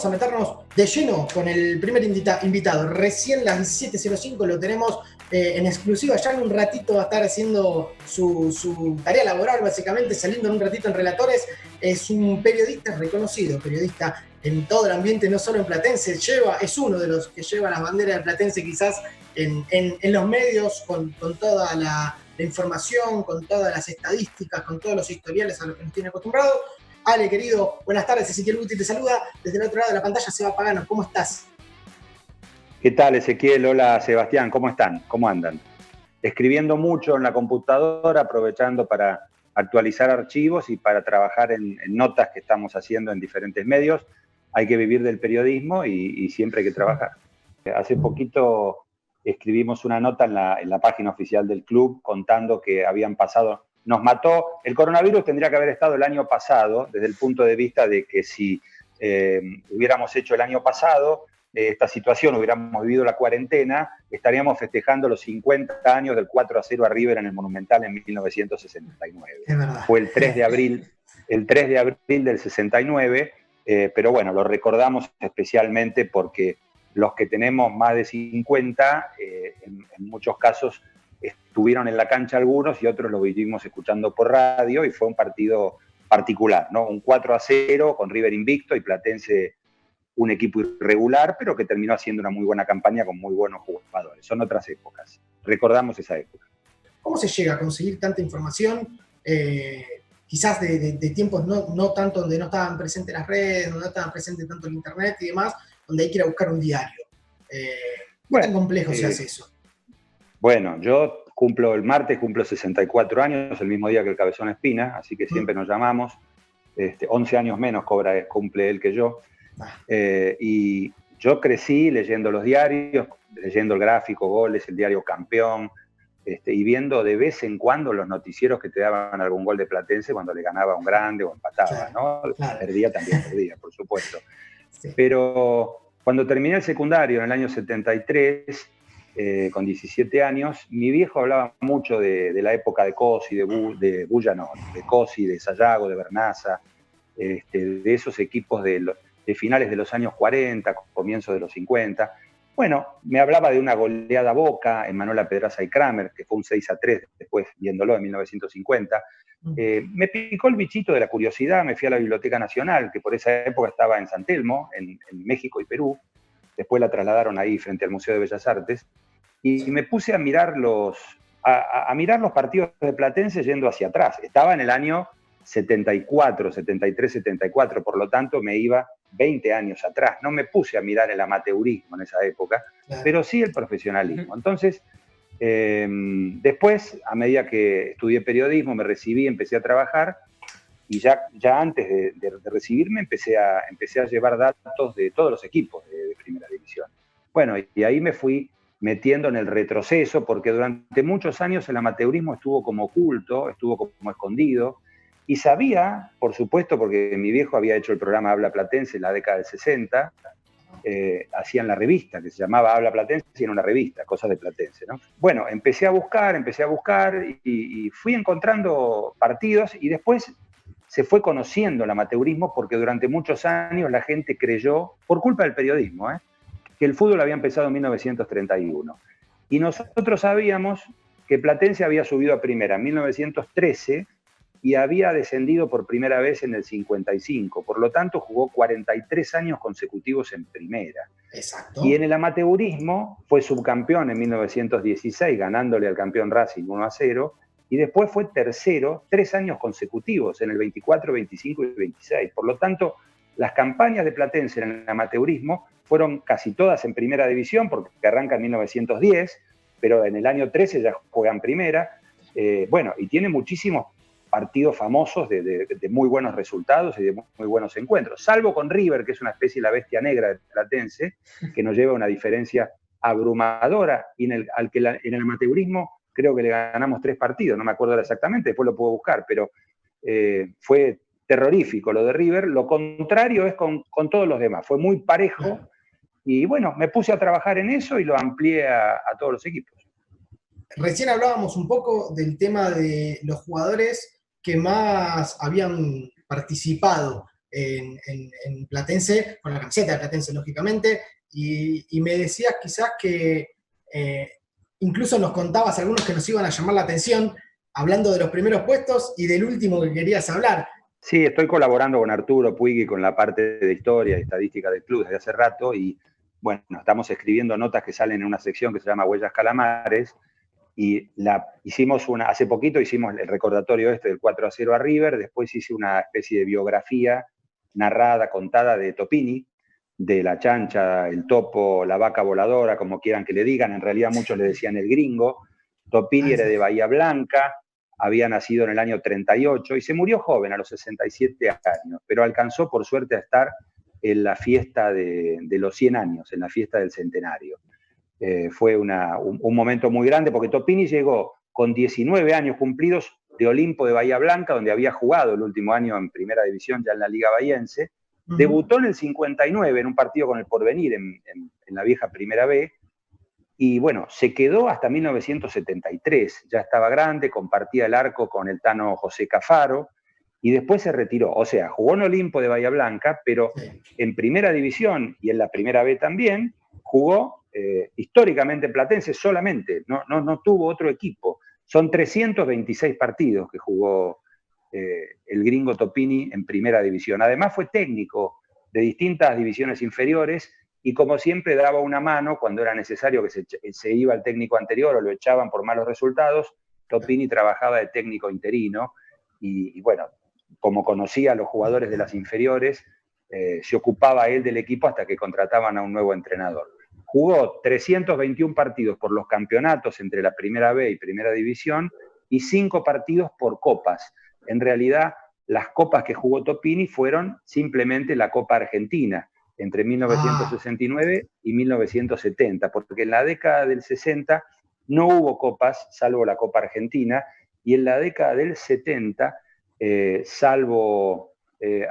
vamos a meternos de lleno con el primer invitado. Recién las 17:05 lo tenemos en exclusiva. Ya en un ratito va a estar haciendo su tarea laboral, básicamente, saliendo en un ratito en Relatores. Es un periodista reconocido, periodista en todo el ambiente, no solo en Platense. Es uno de los que lleva las banderas de Platense quizás en los medios, con toda la información, con todas las estadísticas, con todos los historiales a los que nos tiene acostumbrado. Ale, querido, buenas tardes. Ezequiel Guti te saluda. Desde el otro lado de la pantalla, Seba Pagano. ¿Cómo estás? ¿Qué tal, Ezequiel? Hola, Sebastián. ¿Cómo están? ¿Cómo andan? Escribiendo mucho en la computadora, aprovechando para actualizar archivos y para trabajar en notas que estamos haciendo en diferentes medios. Hay que vivir del periodismo y siempre hay que trabajar. Hace poquito escribimos una nota en la página oficial del club contando que habían pasado... Nos mató, el coronavirus tendría que haber estado el año pasado, desde el punto de vista de que si hubiéramos hecho el año pasado esta situación, hubiéramos vivido la cuarentena, estaríamos festejando los 50 años del 4-0 a River en el Monumental en 1969. Fue el 3 de abril del 69, pero bueno, lo recordamos especialmente porque los que tenemos más de 50, en muchos casos, estuvieron en la cancha algunos y otros lo vivimos escuchando por radio y fue un partido particular, ¿no? Un 4-0 con River invicto y Platense un equipo irregular, pero que terminó haciendo una muy buena campaña con muy buenos jugadores. Son otras épocas. Recordamos esa época. ¿Cómo se llega a conseguir tanta información? Quizás de tiempos no tanto donde no estaban presentes las redes, donde no estaban presentes tanto el internet y demás, donde hay que ir a buscar un diario. ¿Qué tan complejo se hace eso? Bueno, yo el martes cumplo 64 años, el mismo día que el Cabezón Espina, así que siempre nos llamamos. 11 años menos cumple él que yo. Y yo crecí leyendo los diarios, leyendo el Gráfico, Goles, el diario Campeón, y viendo de vez en cuando los noticieros que te daban algún gol de Platense cuando le ganaba un grande o empataba, ¿no? Claro. Perdía, por supuesto. Sí. Pero cuando terminé el secundario en el año 73, con 17 años, mi viejo hablaba mucho de la época de Cosi, de Cosi, de Sayago, de Bernaza, de esos equipos de finales de los años 40, comienzos de los 50. Bueno, me hablaba de una goleada Boca en Manuela Pedraza y Kramer, que fue un 6-3 después, viéndolo en 1950. Me picó el bichito de la curiosidad, me fui a la Biblioteca Nacional, que por esa época estaba en San Telmo, en México y Perú. Después la trasladaron ahí frente al Museo de Bellas Artes. Y me puse a mirar los partidos de Platense yendo hacia atrás. Estaba en el año 74, 73, 74, por lo tanto me iba 20 años atrás. No me puse a mirar el amateurismo en esa época, pero sí el profesionalismo. Entonces, después, a medida que estudié periodismo, me recibí, empecé a trabajar, y ya antes de recibirme empecé a llevar datos de todos los equipos de primera división. Bueno, y ahí me fui metiendo en el retroceso, porque durante muchos años el amateurismo estuvo como oculto, estuvo como escondido, y sabía, por supuesto, porque mi viejo había hecho el programa Habla Platense en la década del 60, hacían la revista, que se llamaba Habla Platense, y era una revista, Cosas de Platense, ¿no? Bueno, empecé a buscar, y fui encontrando partidos, y después se fue conociendo el amateurismo, porque durante muchos años la gente creyó, por culpa del periodismo, que el fútbol había empezado en 1931. Y nosotros sabíamos que Platense había subido a primera en 1913 y había descendido por primera vez en el 55. Por lo tanto, jugó 43 años consecutivos en primera. Exacto. Y en el amateurismo fue subcampeón en 1916, ganándole al campeón Racing 1-0, y después fue tercero 3 años consecutivos, en el 24, 25 y 26. Por lo tanto, las campañas de Platense en el amateurismo fueron casi todas en primera división, porque arranca en 1910, pero en el año 13 ya juegan primera. Bueno, y tiene muchísimos partidos famosos de muy buenos resultados y de muy buenos encuentros, salvo con River, que es una especie de la bestia negra de Platense, que nos lleva a una diferencia abrumadora, y en el amateurismo creo que le ganamos 3 partidos, no me acuerdo exactamente, después lo puedo buscar, pero fue terrorífico lo de River. Lo contrario es con todos los demás, fue muy parejo, y bueno, me puse a trabajar en eso y lo amplié a todos los equipos. Recién hablábamos un poco del tema de los jugadores que más habían participado en Platense, con la camiseta de Platense, lógicamente, y me decías quizás que incluso nos contabas algunos que nos iban a llamar la atención, hablando de los primeros puestos y del último que querías hablar. Sí, estoy colaborando con Arturo Puigui con la parte de historia y estadística del club desde hace rato y bueno, estamos escribiendo notas que salen en una sección que se llama Huellas Calamares y hace poquito hicimos el recordatorio del 4-0 a River, después hice una especie de biografía narrada, contada de Topini, de la chancha, el topo, la vaca voladora, como quieran que le digan, en realidad muchos le decían el gringo. Topini era de Bahía Blanca, había nacido en el año 38 y se murió joven, a los 67 años, pero alcanzó por suerte a estar en la fiesta de los 100 años, en la fiesta del centenario. Fue un momento muy grande porque Topini llegó con 19 años cumplidos de Olimpo de Bahía Blanca, donde había jugado el último año en primera división ya en la Liga Bahiense. Debutó en el 59 en un partido con el Porvenir en la vieja Primera B. Y bueno, se quedó hasta 1973, ya estaba grande, compartía el arco con el Tano José Cafaro, y después se retiró. O sea, jugó en Olimpo de Bahía Blanca, pero en Primera División y en la Primera B también jugó históricamente en Platense solamente, no tuvo otro equipo. Son 326 partidos que jugó el gringo Topini en Primera División. Además fue técnico de distintas divisiones inferiores, y como siempre daba una mano cuando era necesario que se iba el técnico anterior o lo echaban por malos resultados. Topini trabajaba de técnico interino y bueno, como conocía a los jugadores de las inferiores, se ocupaba él del equipo hasta que contrataban a un nuevo entrenador. Jugó 321 partidos por los campeonatos entre la Primera B y Primera División y 5 partidos por copas. En realidad, las copas que jugó Topini fueron simplemente la Copa Argentina, entre 1969 y 1970, porque en la década del 60 no hubo copas, salvo la Copa Argentina, y en la década del 70, salvo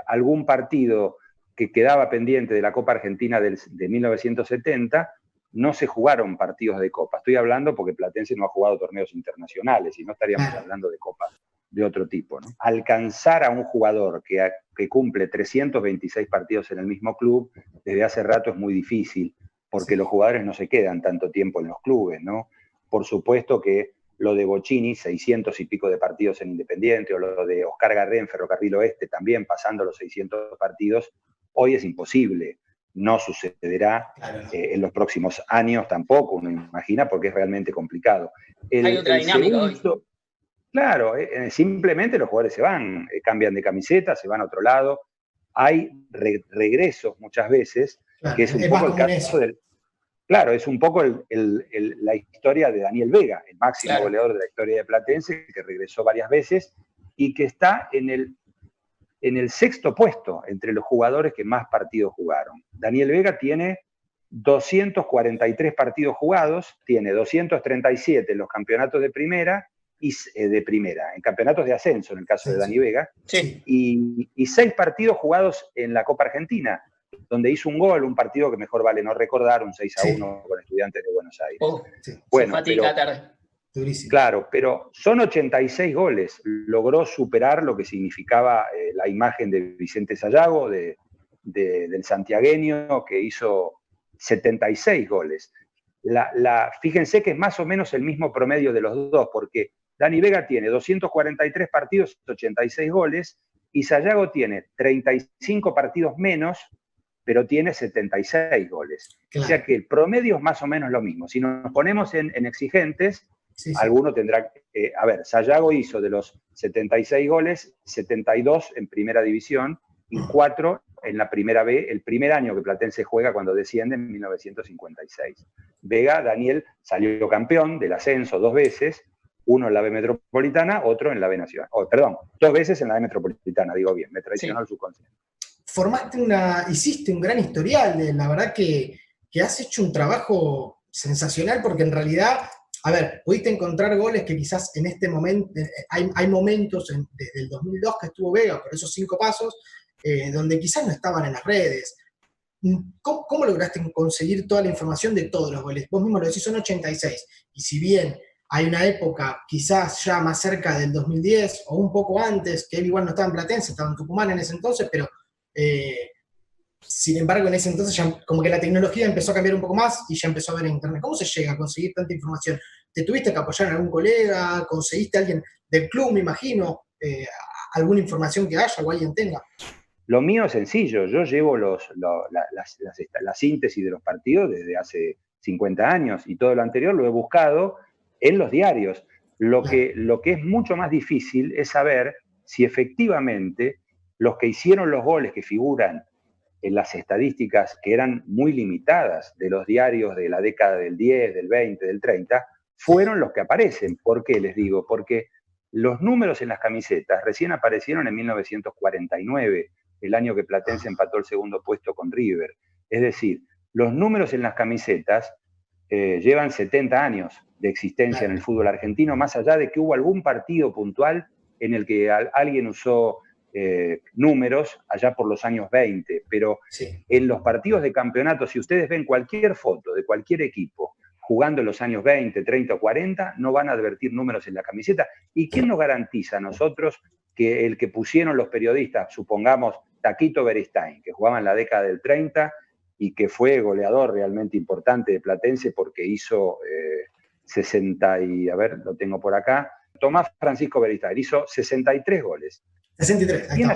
algún partido que quedaba pendiente de la Copa Argentina de 1970, no se jugaron partidos de Copa. Estoy hablando porque Platense no ha jugado torneos internacionales y no estaríamos hablando de copas de otro tipo, ¿no? Alcanzar a un jugador que cumple 326 partidos en el mismo club desde hace rato es muy difícil, porque los jugadores no se quedan tanto tiempo en los clubes, ¿no? Por supuesto que lo de Bocini, 600 y pico de partidos en Independiente, o lo de Oscar Garré en Ferrocarril Oeste, también pasando los 600 partidos, hoy es imposible. No sucederá en los próximos años tampoco, uno imagina, porque es realmente complicado. Hay otra dinámica hoy. Claro, simplemente los jugadores se van, cambian de camiseta, se van a otro lado. Hay regresos muchas veces, que es un poco el caso del... Claro, es un poco la historia de Daniel Vega, el máximo goleador de la historia de Platense, que regresó varias veces y que está en el 6º puesto entre los jugadores que más partidos jugaron. Daniel Vega tiene 243 partidos jugados, tiene 237 en los campeonatos de primera, en campeonatos de ascenso, en el caso de Dani Vega, y 6 partidos jugados en la Copa Argentina, donde hizo un gol, un partido que mejor vale no recordar, un 6-1 con Estudiantes de Buenos Aires. Bueno, claro, pero son 86 goles. Logró superar lo que significaba la imagen de Vicente Sayago, del santiagueño, que hizo 76 goles. Fíjense que es más o menos el mismo promedio de los dos, porque Dani Vega tiene 243 partidos, 86 goles, y Sayago tiene 35 partidos menos, pero tiene 76 goles. Claro. O sea que el promedio es más o menos lo mismo. Si nos ponemos en exigentes, alguno tendrá... Sayago hizo de los 76 goles, 72 en Primera División y 4 en la Primera B, el primer año que Platense juega cuando desciende en 1956. Vega, Daniel, salió campeón del ascenso 2 veces, uno en la B Metropolitana, otro en la B Nacional. 2 veces en la B Metropolitana, digo bien, me traicionó el subconsciente. Hiciste un gran historial, la verdad que has hecho un trabajo sensacional, porque en realidad, pudiste encontrar goles que quizás en este momento, hay momentos desde el 2002 que estuvo Vega, por esos 5 pasos, donde quizás no estaban en las redes. ¿Cómo lograste conseguir toda la información de todos los goles? Vos mismo lo decís, son 86, y si bien hay una época quizás ya más cerca del 2010 o un poco antes, que él igual no estaba en Platense, estaba en Tucumán en ese entonces, pero Sin embargo, en ese entonces ya como que la tecnología empezó a cambiar un poco más y ya empezó a ver en internet. ¿Cómo se llega a conseguir tanta información? ¿Te tuviste que apoyar en algún colega? ¿Conseguiste a alguien del club, me imagino? ¿Alguna información que haya o alguien tenga? Lo mío es sencillo, yo llevo la síntesis de los partidos desde hace 50 años y todo lo anterior lo he buscado en los diarios. Lo que es mucho más difícil es saber si efectivamente los que hicieron los goles que figuran en las estadísticas que eran muy limitadas de los diarios de la década del 10, del 20, del 30, fueron los que aparecen. ¿Por qué les digo? Porque los números en las camisetas recién aparecieron en 1949, el año que Platense empató el segundo puesto con River. Es decir, los números en las camisetas llevan 70 años de existencia en el fútbol argentino, más allá de que hubo algún partido puntual en el que alguien usó números allá por los años 20, pero en los partidos de campeonato, si ustedes ven cualquier foto de cualquier equipo jugando en los años 20, 30 o 40, no van a advertir números en la camiseta. ¿Y quién nos garantiza a nosotros que el que pusieron los periodistas, supongamos Taquito Beristain, que jugaba en la década del 30 y que fue goleador realmente importante de Platense porque hizo 60 y, a ver, lo tengo por acá, Tomás Francisco Beristain hizo 63 goles. 63. ¿Quién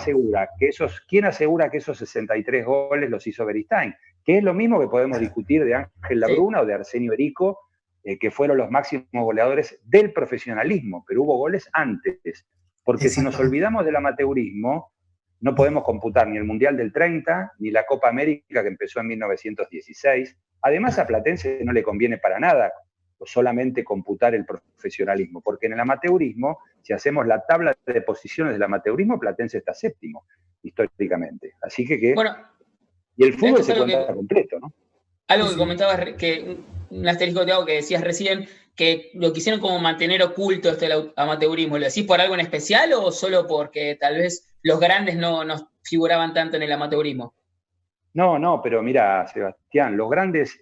asegura que esos 63 goles los hizo Beristain? Que es lo mismo que podemos discutir de Ángel Labruna o de Arsenio Erico, que fueron los máximos goleadores del profesionalismo, pero hubo goles antes. Porque si nos olvidamos del amateurismo, no podemos computar ni el Mundial del 30, ni la Copa América que empezó en 1916. Además, a Platense no le conviene para nada solamente computar el profesionalismo, porque en el amateurismo, si hacemos la tabla de posiciones del amateurismo, Platense está séptimo, históricamente. Así que bueno, y el fútbol se cuenta completo, ¿no? Algo que comentabas, que un asterisco te hago que decías recién, que lo quisieron como mantener oculto este amateurismo. ¿Lo decís por algo en especial o solo porque tal vez los grandes no figuraban tanto en el amateurismo? No, pero mira, Sebastián, los grandes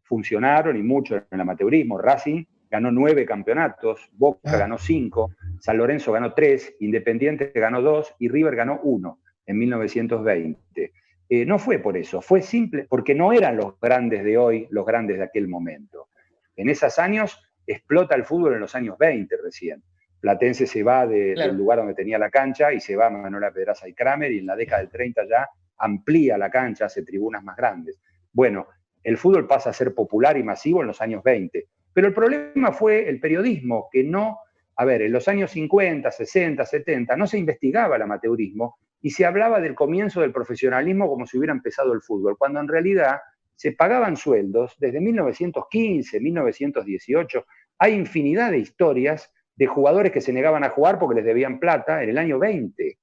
funcionaron y mucho en el amateurismo. Racing ganó 9 campeonatos, Boca ganó 5, San Lorenzo ganó 3, Independiente ganó 2 y River ganó 1 en 1920. No fue por eso, fue simple, porque no eran los grandes de hoy, los grandes de aquel momento. En esos años explota el fútbol en los años 20 recién. Platense se va del lugar donde tenía la cancha y se va a Manuela Pedraza y Kramer, y en la década del 30 ya amplía la cancha, hace tribunas más grandes. Bueno, el fútbol pasa a ser popular y masivo en los años 20. Pero el problema fue el periodismo, que no, en los años 50, 60, 70, no se investigaba el amateurismo y se hablaba del comienzo del profesionalismo como si hubiera empezado el fútbol, cuando en realidad se pagaban sueldos desde 1915, 1918. Hay infinidad de historias de jugadores que se negaban a jugar porque les debían plata en el año 20.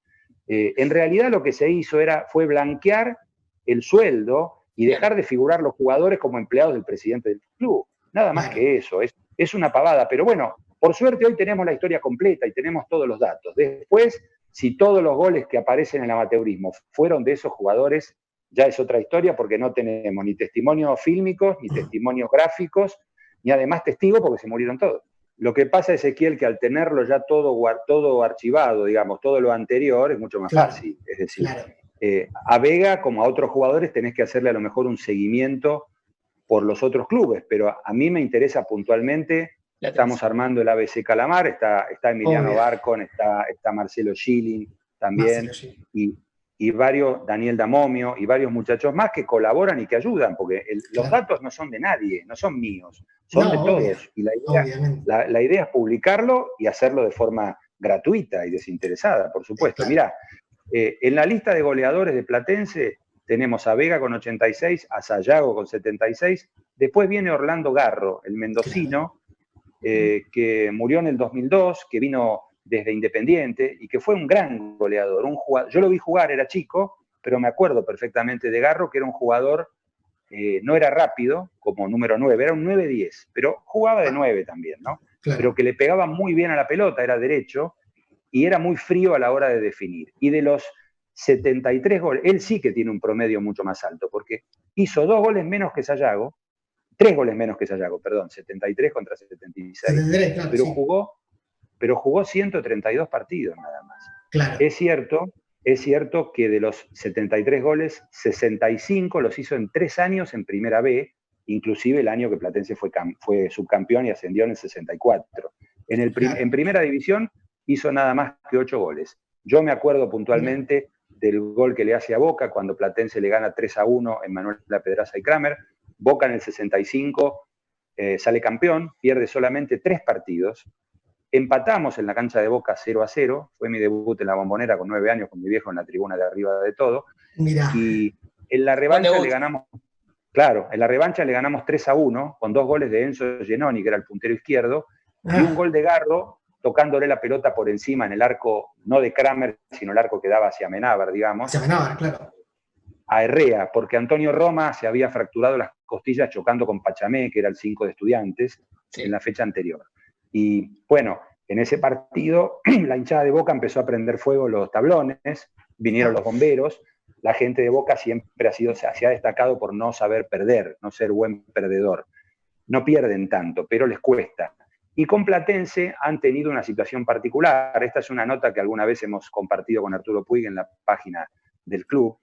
En realidad lo que se hizo fue blanquear el sueldo y dejar de figurar los jugadores como empleados del presidente del club. Nada más que eso, es una pavada. Pero bueno, por suerte hoy tenemos la historia completa y tenemos todos los datos. Después, si todos los goles que aparecen en el amateurismo fueron de esos jugadores, ya es otra historia porque no tenemos ni testimonios fílmicos, ni testimonios gráficos, ni además testigos porque se murieron todos. Lo que pasa, Ezequiel, que al tenerlo ya todo archivado, digamos, todo lo anterior, es mucho más fácil. Es decir, a Vega, como a otros jugadores, tenés que hacerle a lo mejor un seguimiento por los otros clubes, pero a mí me interesa puntualmente. Estamos armando el ABC Calamar, está Emiliano Barcon, está Marcelo Schilling también, y varios, Daniel Damomio, y varios muchachos más que colaboran y que ayudan, porque los datos no son de nadie, no son míos, son de todos. Y la idea es publicarlo y hacerlo de forma gratuita y desinteresada, por supuesto. Mirá, en la lista de goleadores de Platense tenemos a Vega con 86, a Sayago con 76, después viene Orlando Garro, el mendocino, que murió en el 2002, que vino desde Independiente y que fue un gran goleador. Yo lo vi jugar, era chico, pero me acuerdo perfectamente de Garro, que era un jugador, no era rápido como número 9, era un 9-10, pero jugaba de 9 también, ¿no? Pero que le pegaba muy bien a la pelota, era derecho, y era muy frío a la hora de definir. Y de los 73 goles, él sí que tiene un promedio mucho más alto, porque hizo 2 goles menos que Sayago, 3 goles menos que Sayago, perdón, 73 contra 76. 73, claro, pero jugó 132 partidos nada más. Claro. Es cierto es cierto que de los 73 goles, 65 los hizo en 3 años en Primera B, inclusive el año que Platense fue subcampeón y ascendió en el 64. En Primera División hizo nada más que 8 goles. Yo me acuerdo puntualmente del gol que le hace a Boca cuando Platense le gana 3-1 en Manuel Pedraza y Kramer. Boca en el 65 sale campeón, pierde solamente 3 partidos. Empatamos en la cancha de Boca 0-0. Fue mi debut en la Bombonera con 9 años, con mi viejo en la tribuna de arriba de todo. Mirá. Y en la revancha le ganamos... Claro, en la revancha le ganamos 3-1 con 2 goles de Enzo Genoni, que era el puntero izquierdo, y un gol de Garro tocándole la pelota por encima en el arco, no de Kramer, sino el arco que daba hacia Amenábar, digamos. Hacia Amenábar, claro. A Herrea, porque Antonio Roma se había fracturado las costillas chocando con Pachamé, que era el 5 de Estudiantes, en la fecha anterior. Y bueno, en ese partido la hinchada de Boca empezó a prender fuego los tablones, vinieron los bomberos. La gente de Boca siempre se ha destacado por no saber perder, no ser buen perdedor. No pierden tanto, pero les cuesta. Y con Platense han tenido una situación particular. Esta es una nota que alguna vez hemos compartido con Arturo Puig en la página del club,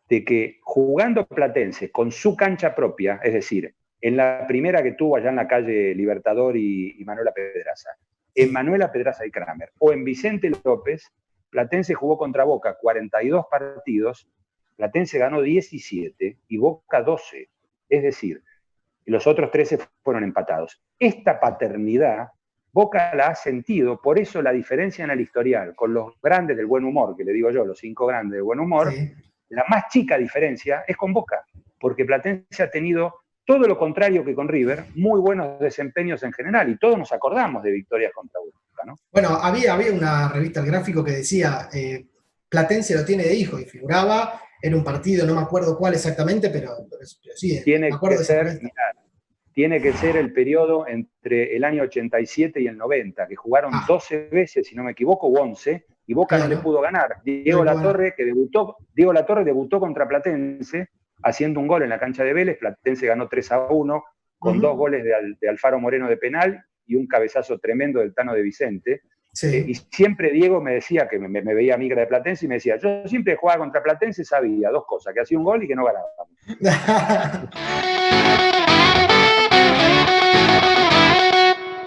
de que jugando Platense con su cancha propia, es decir, en la primera que tuvo allá en la calle Libertador y Manuela Pedraza, en Manuela Pedraza y Kramer, o en Vicente López, Platense jugó contra Boca 42 partidos, Platense ganó 17 y Boca 12. Es decir, los otros 13 fueron empatados. Esta paternidad, Boca la ha sentido, por eso la diferencia en el historial con los grandes del buen humor, que le digo yo, los 5 grandes del buen humor, la más chica diferencia es con Boca, porque Platense ha tenido todo lo contrario que con River, muy buenos desempeños en general, y todos nos acordamos de victorias contra Boca, ¿no? Bueno, había una revista El Gráfico que decía Platense lo tiene de hijo, y figuraba, era un partido, no me acuerdo cuál exactamente, pero sí, tiene me acuerdo que ser, tiene que ser el periodo entre el año 87 y el 90, que jugaron 12 veces, si no me equivoco, o 11, y Boca no le pudo ganar. Diego Latorre debutó contra Platense, haciendo un gol en la cancha de Vélez. Platense ganó 3-1, con 2 goles de Alfaro Moreno de penal y un cabezazo tremendo del Tano de Vicente. Y siempre Diego me decía, que me veía amiga de Platense, y me decía, yo siempre jugaba contra Platense, sabía 2 cosas, que hacía un gol y que no ganábamos.